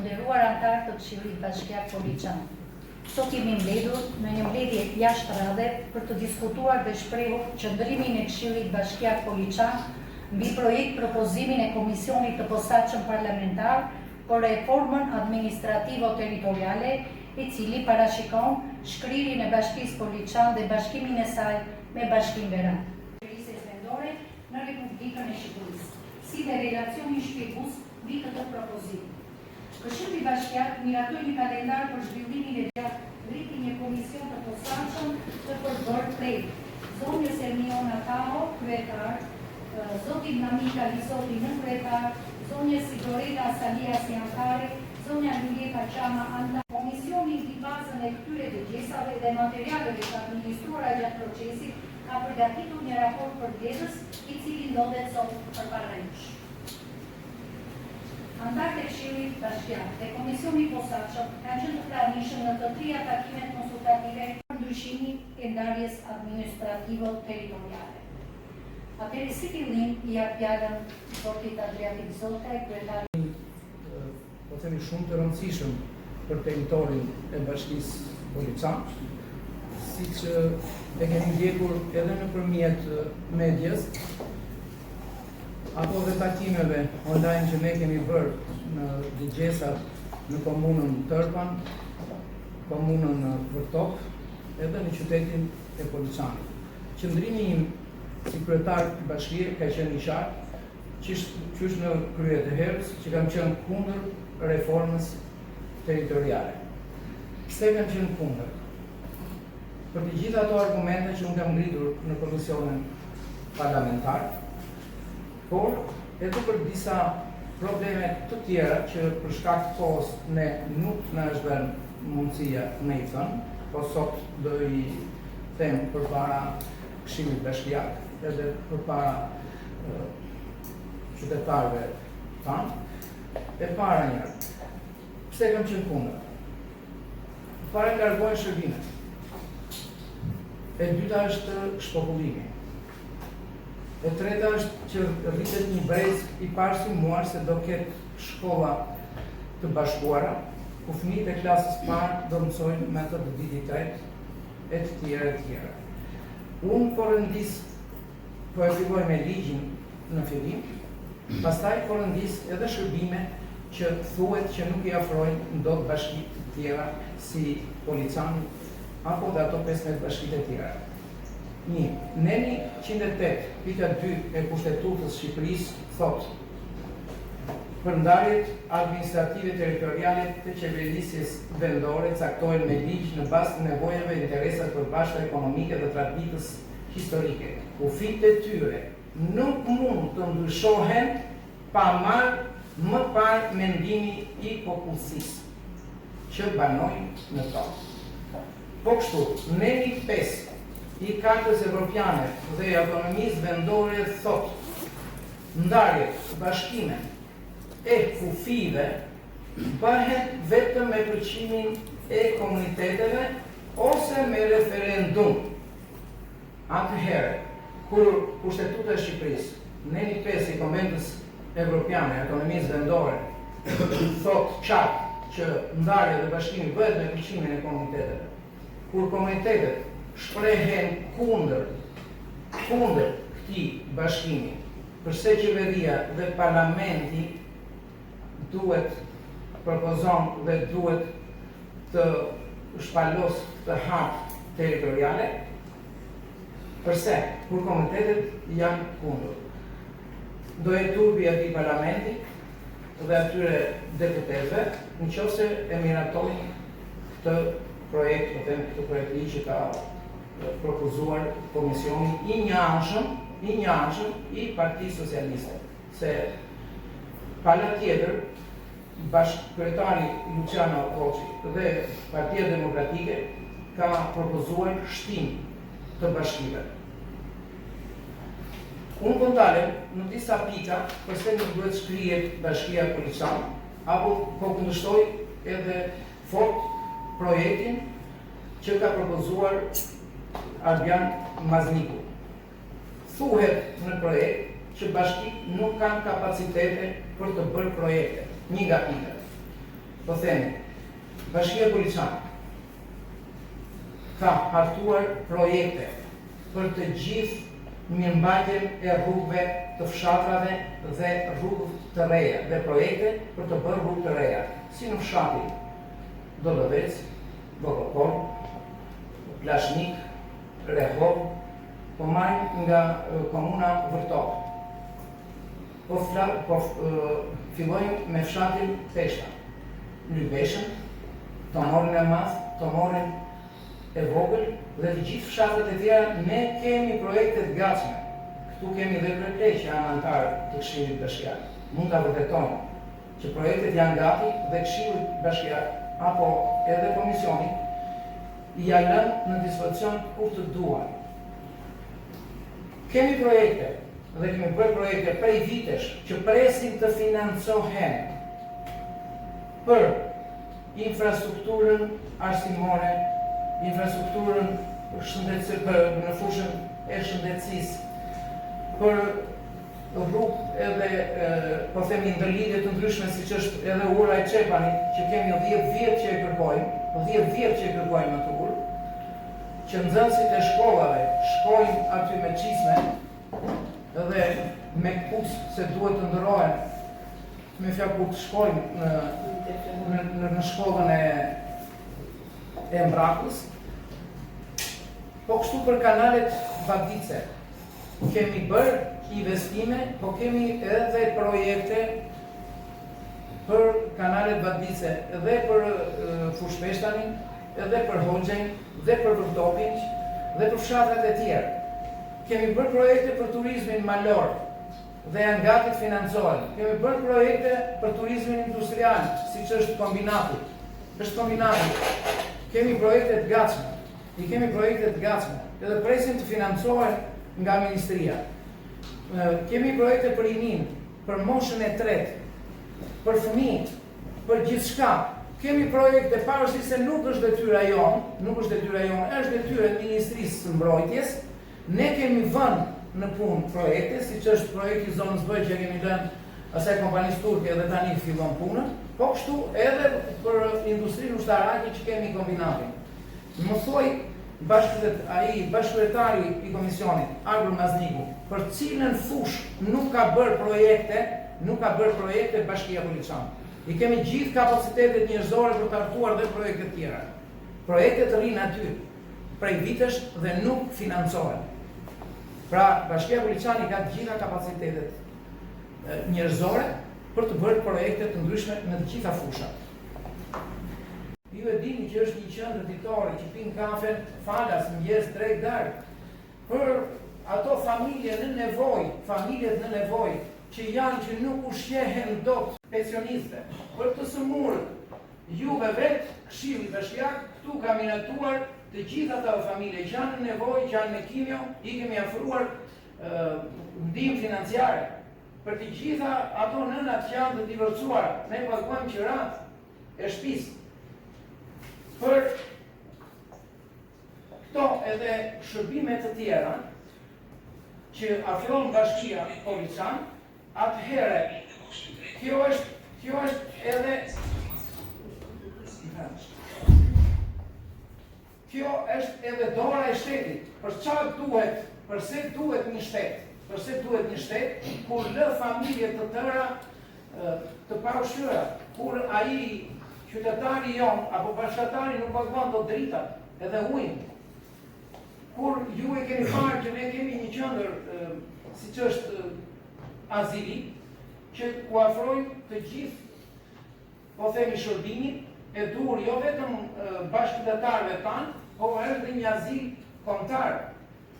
të nderuar anëtar të Këshillit Bashkiak Poliçan. Sot jemi mbledhur në një mbledhje jashtë radhe për të diskutuar dhe shprehur qëndrimin e Këshillit Bashkiak Poliçan mbi projekt propozimin e Komisionit të Posaçëm Parlamentar për reformën administrativo-territoriale, i cili parashikon shkrirjen e Bashkisë Poliçan dhe bashkimin e saj me Bashkinë Berat. Qeverisë vendore në Republikën e Shqipërisë, si dhe relacioni shpjegues mbi këtë propozim. Këshilli Bashkiak miratoi një kalendar për zhvillimin e gjatë rritjen e komision të posaçëm të përbërë prej zonjës Ermiona Tao, kryetar, zoti Namika Lizoti nënkryetar, zonja Sigoreta Salia Siankare, zonja Julieta Qama Anda. Komisioni mbi bazën e këtyre dëgjesave dhe materialeve të administruara gjatë procesit ka përgatitur një raport përmbledhës, i cili ndodhet sot përpara jush. Anëtarët e Këshillit Bashkiak dhe Komisioni Posaçëm kanë qenë të pranishëm në të trija takimet konsultative për ndryshimin e ndarjes administrativo-territoriale. Atëherë si fillim i jap fjalën zotit Adriatik Zotaj, kryetari. Po themi shumë të rëndësishëm për territorin e Bashkisë Poliçan, siç e kemi ndjekur edhe nëpërmjet medias apo dhe takimeve online që ne kemi bërë në dëgjesat në komunën Tërpan, komunën Vërtop, edhe në qytetin e Poliçanit. Qëndrimi im si kryetar i bashkie ka qenë i qartë, qysh në krye të herës, që kam qenë kundër reformës territoriale. Pse kam qenë kundër? Për të gjitha ato argumente që unë kam ngritur në komisionin parlamentar, por edhe për disa probleme të tjera që për shkak të kohës ne nuk na është vënë mundësia me i thënë, po sot do i them përpara Këshillit Bashkiak, edhe përpara qytetarëve tanë. E para njërë, pse kam qenë kundër? Para largojnë shërbimet. E dyta është shpopullimi. E treta është që rritet një brez i parësimuar se do ketë shkolla të bashkuara, ku fëmijët e klasës parë do mësojnë metodë vitit tretë, e të tjera e tjera. Unë po rëndis, po e filloj me ligjin në fillim, pastaj po rëndis edhe shërbime që thuhet që nuk i afrojnë ndonjë bashki të tjera si Poliçani apo dhe ato 15 bashkitë e tjera. Neni 108.2 e Kushtetutës Shqipërisë thot për ndarjet administrative territoriale të qeverisjes vendore caktohen me ligj në bazë të nevojave e interesat përbashkëta ekonomike dhe traditës historike. Kufijtë e tyre nuk mund të ndryshohen pa marrë më parë mendimi i popullsisë që banojnë në to. Po kështu, neni 5 i Kartës Evropiane dhe i autonomisë vendore thot ndarjet, bashkime e kufive bëhen vetëm me përqimin e komuniteteve ose me referendum. Atëherë, kur Kushtetuta e Shqipërisë, neni 5 i Konventës Evropiane, autonomisë vendore, thot qartë që ndarja dhe bashkimi bëhet me përqimin e komuniteteve, kur komunitetet shprehen kundër këtij bashkimi, përse qeveria dhe parlamenti duhet propozon dhe duhet të shpalos të hap territoriale, përse kur komunitetet janë kundër. Do e turpi atij parlamenti dhe atyre deputetëve nëse e miratojnë këtë projekt, këtë projekt ligj që ka propozuar komisioni i njanshëm i Partisë Socialiste. Se pala tjetër, bashkëkryetari Luciano Voçi dhe Partia Demokratike ka propozuar shtim të bashkive. Unë po ndalem në disa pika përse nuk duhet shkrihet Bashkia Poliçan, apo po kundërshtoj edhe fort projektin që ka propozuar Arbian Mazniku. Thuhet në projekt që bashkitë nuk kanë kapacitete për të bërë projekte. Një nga pikat. po themi, Bashkia Policane ka hartuar projekte për të gjithë mirëmbajtjen e rrugëve të fshatrave dhe rrugëve të reja, dhe projekte për të bërë rrugë të reja, si në fshati Dobrovec, Bogokor, Plashnik, Rehov, po marrim nga komuna Vërtov. Po fillojmë me fshatin Peshta, Lybeshën, Tomorin e Madh, Tomorin e Vogël dhe të gjithë fshatrat e tjera ne kemi projekte të gatshme. Këtu kemi dhe Kreprej që janë antar të Këshillit Bashkiak. Mund ta vërtetojmë që projektet janë gati dhe Këshilli Bashkiak apo edhe komisioni ja lënë në dispozicion kur të duan. Kemi projekte dhe kemi bërë projekte prej vitesh që presin të financohen për infrastrukturën arsimore, infrastrukturën në fushën e shëndetësisë, për rrugë edhe po themi ndërlidhje të ndryshme siç është edhe ura e Çepanit, që kemi 10 vjet që e kërkojmë, 10 vjet që e kërkojmë atë urë, që nxënësit e shkollave shkojnë aty me çizme edhe me kupus se duhet të ndërohen, me fjalë kur të shkojnë në shkollën e Mbrakës. Po kështu për kanalet Vadice kemi bërë investime, po kemi edhe projekte për kanalet Vadice, edhe për Fushpeshtanin, edhe për Hoxhën, dhe për Vërtopinj, dhe për fshatrat e tjerë. Kemi bërë projekte për turizmin malor dhe janë gati të financohen. Kemi bërë projekte për turizmin industrial, siç është kombinati. Kemi projekte të gatshme. I kemi projekte të gatshme, edhe presin të financohen nga ministria. Kemi projekte për rinin, për moshën e tretë, për fëmijët, për gjithçka. Kemi projekte pavarësisht se nuk është detyra jonë, është detyra e Ministrisë së Mbrojtjes. Ne kemi vënë në punë projekte, siç është projekti zonës B që kemi lënë asaj kompanisë turke dhe tani fillon punën, po kështu edhe për industrinë ushtarake që kemi kombinatin. Më thoj bashkëkryetari i komisionit, Agro Mazniku, për cilën fushë nuk ka bërë projekte Bashkia Policane. I kemi gjithë kapacitetet njerëzore për të hartuar dhe projekte tjera. Projektet rrinë aty prej vitesh dhe nuk financohen. Pra, Bashkia Policane ka të gjitha kapacitetet njerëzore për të bërë projekte të ndryshme në të gjitha fushat. Ju e dini që është një qendër ditore që pinë kafe falas, mëngjes, drejt darkë, për ato familjet në nevojë që janë që nuk ushqehen dot pensioniste, për të sëmurët, juve vetë, Këshilli Bashkiak, këtu ka minatuar të gjitha ato familje që janë në nevojë, që janë me kimjo, i kemi afruar ndihmë financiare. Për të gjitha ato nënat që janë të divorcuar, ne paguajmë qirat e shtëpisë. Për këto edhe shërbime të tjera që afron Bashkia Policane, atëherë kjo është edhe dora e shtetit. Përse duhet një shtet, kur lë familje të tëra të paushëra, kur ai qytetari jon apo bashkëtarri nuk paguan dot dritat, edhe ujin. Kur ju e keni parë që ne kemi një qendër siç është azili, që ku afrojnë të gjithë, po themi shërbimin, e dur jo vetëm bashkëqytetarëve tanë, po edhe një azil kombëtar.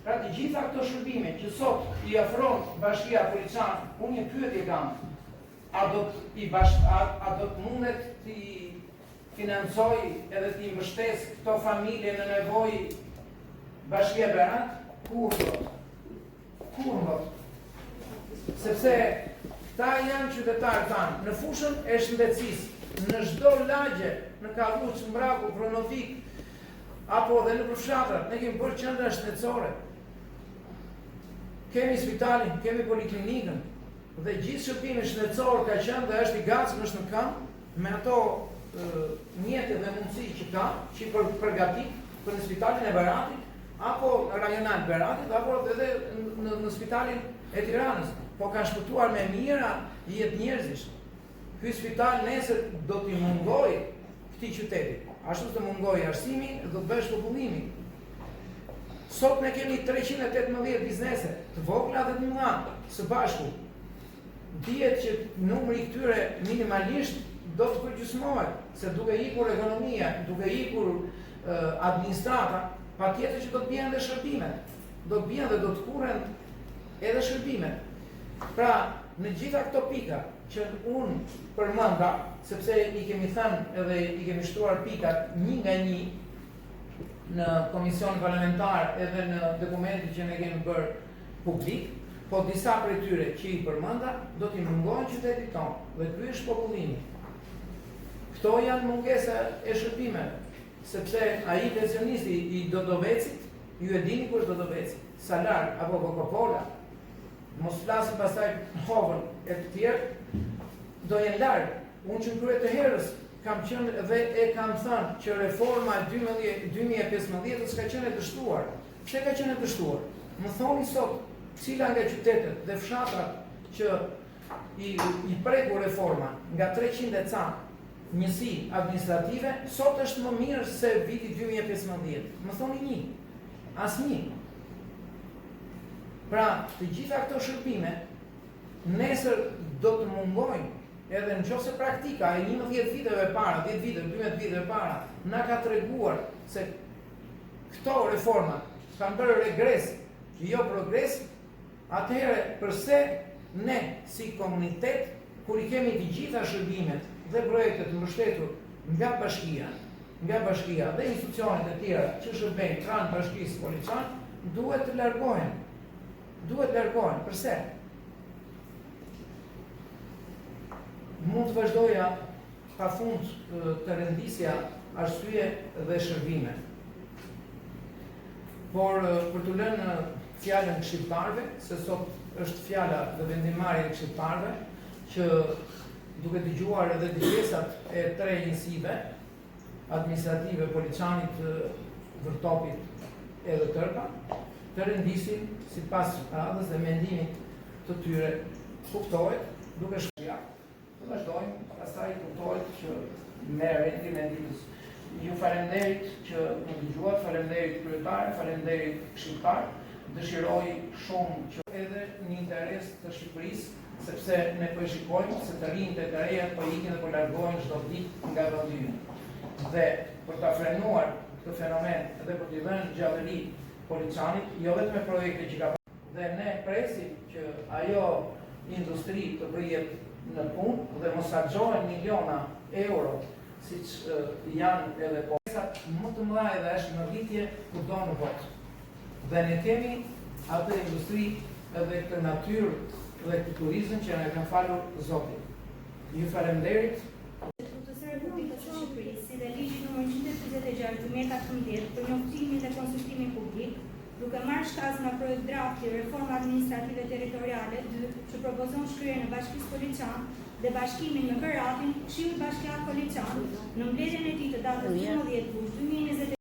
Pra të gjitha këto shërbime që sot i afron Bashkia Policane, unë një pyetje kam, a do të mundet të financoj edhe të mbështes këto familje në nevojë Bashkia Berat? Kur do? Sepse ta janë qytetarë tanë në fushën e shëndetësisë, në çdo lagje, në Kalluç, Mbraku, Pronovik, apo dhe në fshatrat, ne kemi bërë qendra shëndetësore. Kemi spitalin, kemi poliklinikën, dhe gjithë shërbimi shëndetësor ka qenë dhe është i gatshëm në këmbë me ato mjete dhe mundësi që ka, që i përgatit për në spitalin e Beratit, apo rajonal Beratit, apo edhe në spitalin e Tiranës. Po ka shpëtuar me mira jetë njerëzish. Ky spital nesër do t'i mungoj këtij qyteti. Ashtu të mungoj arsimi, do të bësh popullimi. Sot ne kemi 318 biznese, të vogla dhe të mëdha, së bashku. Dihet që numri i këtyre minimalisht do të përgjysmohet, se duke ikur ekonomia, duke ikur administrata, patjetër që do të bien dhe shërbimet. Do të bien dhe do të kurren edhe shërbimet. Pra, në gjitha këto pika që unë përmenda, sepse i kemi thënë edhe i kemi shtruar pikat një nga një në komision parlamentar edhe në dokumentin që ne kemi bërë publik, po disa prej tyre që i përmenda do t'i mungohen qytetit tonë dhe ky është popullimi. Këto janë mungesa e shërbimeve, sepse ai pensionisti i Dodovecit, ju e dini kush Dodoveci, Salar apo Coca-Cola, mos flasim pastaj Hovën e të tjerë, do jenë larg. Unë që kryet të herës kam qenë dhe e kam thënë që reforma 2015 s'ka qenë e dështuar. Pse ka qenë e dështuar? Më thoni sot, cila nga qytetet dhe fshatrat që i preku reforma nga 300 e ca njësi administrative, sot është më mirë se viti 2015. Më thoni një, asnjë. Pra, të gjitha këto shërbime, nesër do të mungojnë, edhe në qoftë se praktika e 11 viteve para, 10 vite, 12 viteve para, na ka treguar se këto reforma kanë bërë regres, jo progres, atëherë përse ne si komunitet, kur i kemi të gjitha shërbimet dhe projektet mbështetur nga bashkia dhe institucionet e tjera që shërbejnë pranë bashkisë Policçan, duhet të largohen. Përse? Mund të vazhdoja pafund të rendisja arsye dhe shërbime. Por për të lënë fjalën këshilltarëve, se sot është fjala dhe vendimarrja e këshilltarëve, që duke dëgjuar edhe dëgjesat e 3 njësive administrative Policçanit, Vërtopit edhe Tërpa, të rendisin sipas radhës dhe mendimit të tyre kuptohet duke shkruar. Të vazhdojmë, pastaj kuptohet që me rendin e ditës. Ju falenderit që më dëgjuat, falenderit kryetare, falenderit këshilltar. Dëshiroj shumë që edhe një interes të Shqipërisë, sepse ne po e shikojmë se të rinjtë e të reja po ikin dhe po largohen çdo ditë nga vendi ynë. Dhe për ta frenuar këtë fenomen dhe për t'i dhënë gjallëri Policçanit, jo vetëm me projekte që ka bërë, dhe ne presim që ajo industri të bëhet në punë dhe mos harxohen miliona euro, siç janë edhe posat më të mëdha dhe është në rritje kudo në botë. Dhe ne kemi atë industri edhe këtë natyrë dhe këtë turizëm që na ka falur Zoti. Ju falenderit. Republikës së Shqipërisë, si dhe ligji nr. 146/2014 për njoftimin dhe konsultimin publik, duke marrë shkaz nga projekt drafti reforma administrative territoriale 2, që propozon shkryerjen e Bashkisë Policçan dhe bashkimin me Beratin, Këshilli Bashkiak Policçan, në mbledhjen e tij të datës 12 gusht 2020